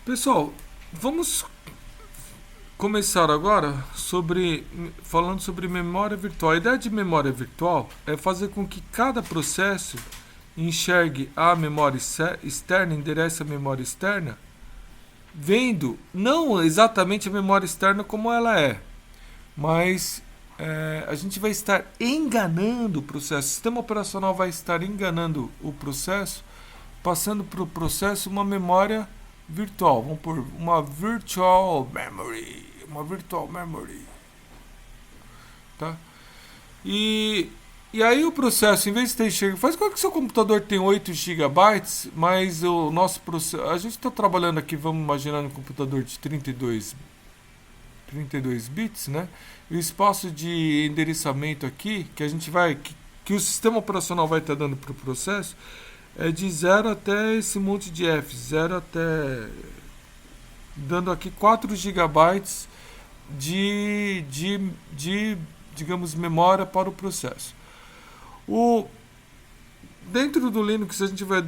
Pessoal, vamos começar agora falando sobre memória virtual. A ideia de memória virtual é fazer com que cada processo enxergue a memória externa, endereça a memória externa, vendo não exatamente a memória externa como ela é, mas a gente vai estar enganando o processo. O sistema operacional vai estar enganando o processo, passando para o processo uma memória virtual. Vamos por uma virtual memory, tá? E aí o processo, em vez de ter faz com que o seu computador tenha 8 gigabytes, mas o nosso processo, a gente está trabalhando aqui, vamos imaginar um computador de 32 bits, né? E o espaço de endereçamento aqui, que a gente vai que o sistema operacional vai estar dando para o processo, é de 0 até esse monte de F, 0 até dando aqui 4 gigabytes de digamos, memória para o processo. Dentro do Linux a gente vai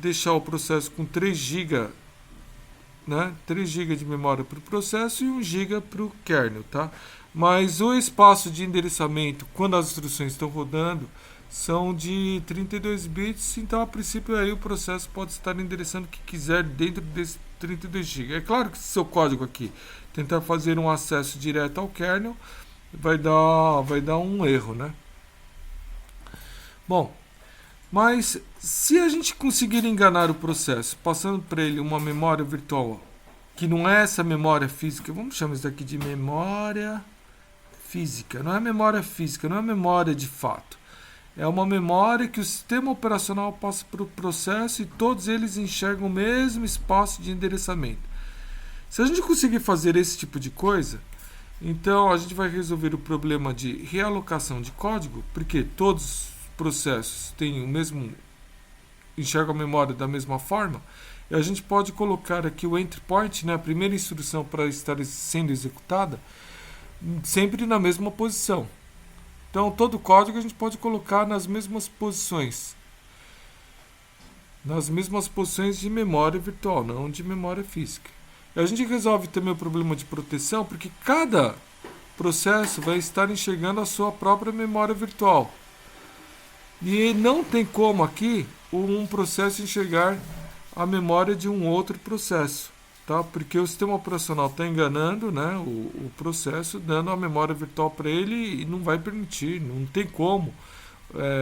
deixar o processo com 3 GB, né? 3 GB de memória para o processo e 1 GB para o kernel, tá? Mas o espaço de endereçamento, quando as instruções estão rodando, são de 32 bits, então a princípio aí o processo pode estar endereçando o que quiser dentro desse 32 GB. É claro que se seu código aqui tentar fazer um acesso direto ao kernel, vai dar um erro, né? Bom, mas se a gente conseguir enganar o processo, passando para ele uma memória virtual, que não é essa memória física, vamos chamar isso daqui de memória física, não é memória física, não é memória de fato. É uma memória que o sistema operacional passa para o processo e todos eles enxergam o mesmo espaço de endereçamento. Se a gente conseguir fazer esse tipo de coisa, então a gente vai resolver o problema de realocação de código, porque todos os processos têm o mesmo, enxergam a memória da mesma forma, e a gente pode colocar aqui o entry point, né, a primeira instrução para estar sendo executada, sempre na mesma posição. Então todo o código a gente pode colocar nas mesmas posições de memória virtual, não de memória física. E a gente resolve também o problema de proteção, porque cada processo vai estar enxergando a sua própria memória virtual. E não tem como aqui um processo enxergar a memória de um outro processo, tá? Porque o sistema operacional está enganando, né, o processo, dando a memória virtual para ele e não vai permitir, não tem como,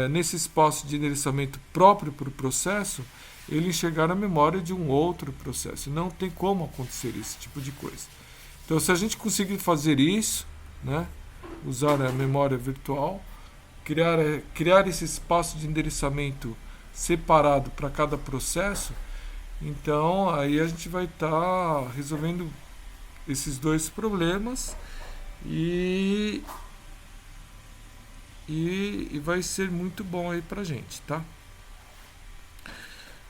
nesse espaço de endereçamento próprio para o processo, ele enxergar a memória de um outro processo. Não tem como acontecer esse tipo de coisa. Então, se a gente conseguir fazer isso, né, usar a memória virtual, criar esse espaço de endereçamento separado para cada processo, então aí a gente vai estar resolvendo esses dois problemas e vai ser muito bom aí pra gente, tá?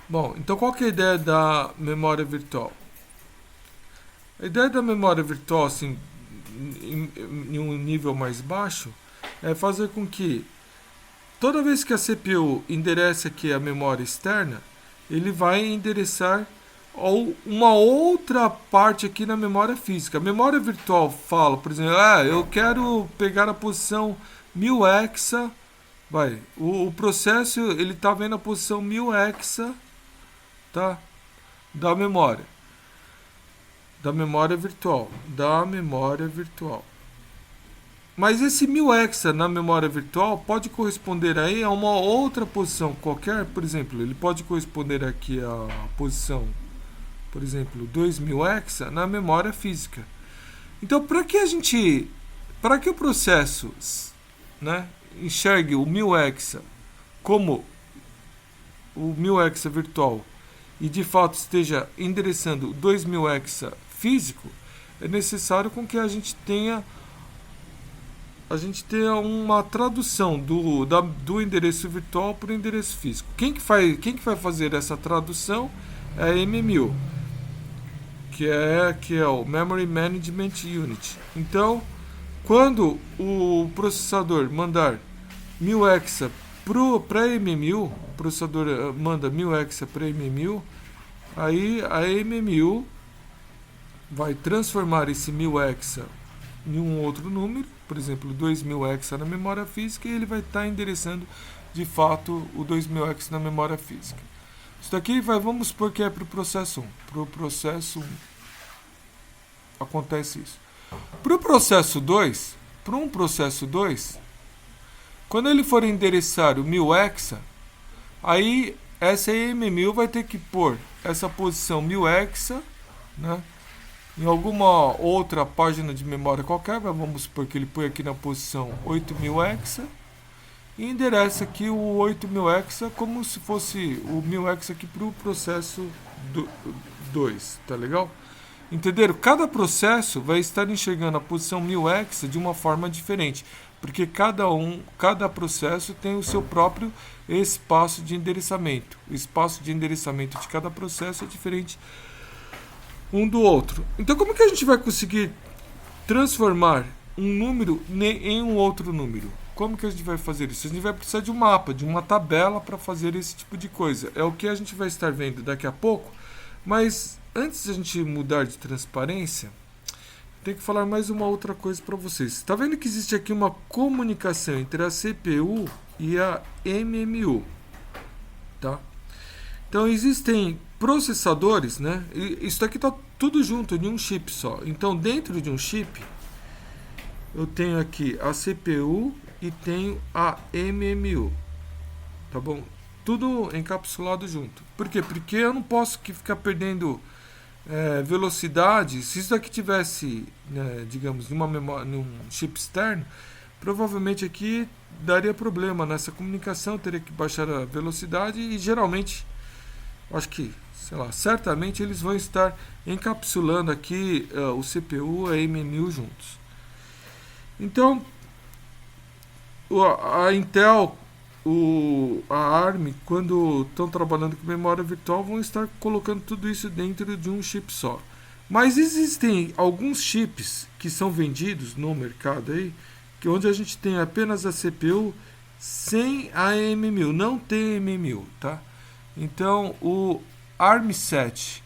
Bom, então qual que é a ideia da memória virtual? A ideia da memória virtual, assim, em um nível mais baixo, é fazer com que toda vez que a CPU endereça aqui a memória externa, ele vai endereçar uma outra parte aqui na memória física. A memória virtual fala, por exemplo, eu quero pegar a posição 1000 hexa, o processo ele está vendo a posição 1000 hexa, tá, da memória virtual, Mas esse 1000 hexa na memória virtual pode corresponder aí a uma outra posição qualquer, por exemplo, ele pode corresponder aqui à posição, por exemplo, 2000 hexa na memória física. Então, para que o processo, né, enxergue o 1000 hexa como o 1000 hexa virtual e de fato esteja endereçando 2000 hexa físico, é necessário com que a gente tenha uma tradução do endereço virtual para o endereço físico. Quem que vai fazer essa tradução é a MMU, que é o Memory Management Unit. Então, quando o processador mandar 1000 hexa para a MMU, o processador manda 1000 hexa para a MMU, aí a MMU vai transformar esse 1000 hexa em um outro número, por exemplo, 2000 hexa na memória física, e ele vai estar endereçando de fato o 2000 hexa na memória física. Isso daqui vamos supor que é para o processo 1. Para o processo 1 acontece isso. Para o processo 2, quando ele for endereçar o 1000 hexa, aí essa EM1000 vai ter que pôr essa posição 1000 hexa, né, em alguma outra página de memória qualquer. Vamos supor que ele põe aqui na posição 8000 hexa e endereça aqui o 8000 hexa como se fosse o 1000 hexa aqui para o processo 2, tá legal? Entenderam? Cada processo vai estar enxergando a posição 1000 hexa de uma forma diferente, porque cada processo tem o seu próprio espaço de endereçamento. O espaço de endereçamento de cada processo é diferente um do outro. Então, como que a gente vai conseguir transformar um número em um outro número? Como que a gente vai fazer isso? A gente vai precisar de um mapa, de uma tabela para fazer esse tipo de coisa. É o que a gente vai estar vendo daqui a pouco, mas antes de a gente mudar de transparência, tem que falar mais uma outra coisa para vocês. Está vendo que existe aqui uma comunicação entre a CPU e a MMU, tá? Então existem processadores, né? Isso aqui está tudo junto em um chip só. Então dentro de um chip eu tenho aqui a CPU e tenho a MMU, tá bom? Tudo encapsulado junto. Por quê? Porque eu não posso ficar perdendo velocidade. Se isso aqui tivesse, né, digamos, num chip externo, provavelmente aqui daria problema nessa comunicação, teria que baixar a velocidade e geralmente, acho que, sei lá, certamente eles vão estar encapsulando aqui o CPU e a MMU juntos. Então, a Intel, a ARM, quando estão trabalhando com memória virtual, vão estar colocando tudo isso dentro de um chip só. Mas existem alguns chips que são vendidos no mercado aí, que onde a gente tem apenas a CPU sem a MMU, não tem MMU, tá? Então, o ARM7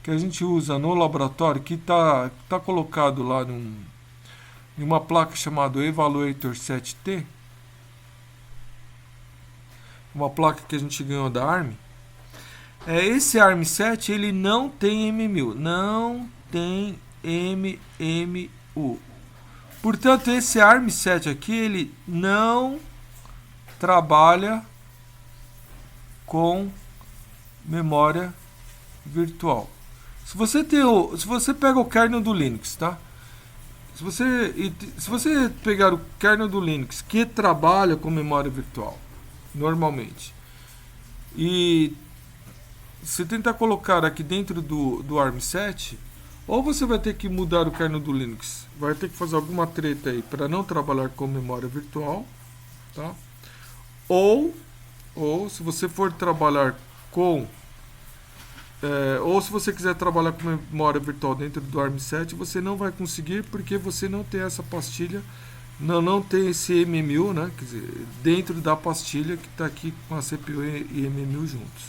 que a gente usa no laboratório, que tá colocado lá em uma placa chamada Evaluator 7T, uma placa que a gente ganhou da ARM. Esse ARM7 ele não tem MMU, não tem MMU. Portanto, esse ARM7 aqui ele não trabalha com memória virtual. Se você pega o kernel do Linux, tá? Se você pegar o kernel do Linux que trabalha com memória virtual normalmente e se tentar colocar aqui dentro do ARM7, ou você vai ter que mudar o kernel do Linux, vai ter que fazer alguma treta aí para não trabalhar com memória virtual, tá? Ou se você for trabalhar com ou se você quiser trabalhar com memória virtual dentro do ARM7, você não vai conseguir, porque você não tem essa pastilha, não tem esse MMU, né? Quer dizer, dentro da pastilha que está aqui com a CPU e MMU juntos.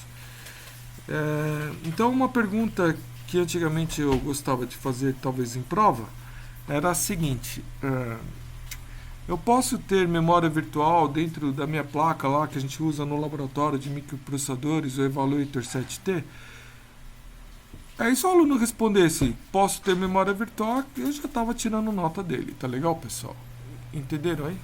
Então, uma pergunta que antigamente eu gostava de fazer, talvez em prova, era a seguinte: eu posso ter memória virtual dentro da minha placa lá que a gente usa no laboratório de microprocessadores, o Evaluator 7T? Aí se o aluno respondesse, posso ter memória virtual, eu já estava tirando nota dele. Tá legal, pessoal? Entenderam aí?